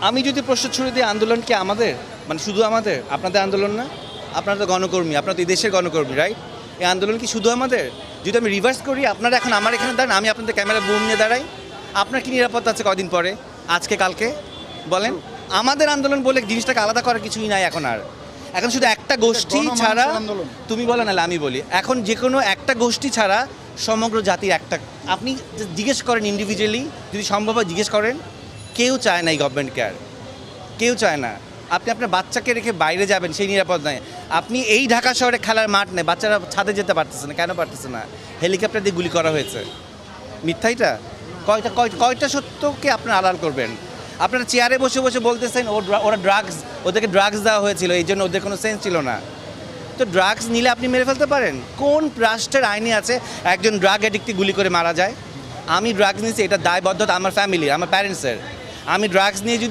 আমি যদি প্রশ্ন ছুড়ে দিই আন্দোলন কি আমাদের, মানে শুধু আমাদের, আপনাদের আন্দোলন না? আপনারা তো গণকর্মী, আপনারা তো এই দেশের গণকর্মী, রাইট? এই আন্দোলন কি শুধু আমাদের? যদি আমি রিভার্স করি, আপনারা এখন আমার এখানে দাঁড়ান, আমি আপনাদের ক্যামেরা বুম নিয়ে দাঁড়াই, আপনার কি নিরাপত্তা আছে কদিন পরে, আজকে কালকে? বলেন। আমাদের আন্দোলন বলে জিনিসটাকে আলাদা করার কিছুই নাই এখন আর। এখন শুধু একটা গোষ্ঠী ছাড়া, তুমি বলো নাহলে আমি বলি, এখন যে কোনো একটা গোষ্ঠী ছাড়া সমগ্র জাতির একটা, আপনি জিজ্ঞেস করেন ইন্ডিভিজুয়ালি, যদি সম্ভব হয় জিজ্ঞেস করেন, কেউ চায় না এই গভর্নমেন্ট কেয়ার, কেউ চায় না। আপনি আপনার বাচ্চাকে রেখে বাইরে যাবেন, সেই নিরাপদ নয়। আপনি এই ঢাকা শহরে খেলার মাঠ নেই, বাচ্চারা ছাদে যেতে পারতেছে না, কেন পারতেছে না? হেলিকপ্টার দিয়ে গুলি করা হয়েছে। মিথ্যাইটা কয়টা সত্যকে আপনারা আড়াল করবেন? আপনারা চেয়ারে বসে বসে বলতেছেন ওরা ড্রাগস, ওদেরকে ড্রাগস দেওয়া হয়েছিল, এই জন্য ওদের কোনো সেন্স ছিল না। তো ড্রাগস নিলে আপনি মেরে ফেলতে পারেন? কোন রাষ্ট্রের আইনে আছে একজন ড্রাগ অ্যাডিক্টকে গুলি করে মারা যায়? আমি ড্রাগস নিয়েছি, এটা দায়বদ্ধতা আমার ফ্যামিলি, আমার প্যারেন্টসের। আমি ড্রাগস নিয়ে যদি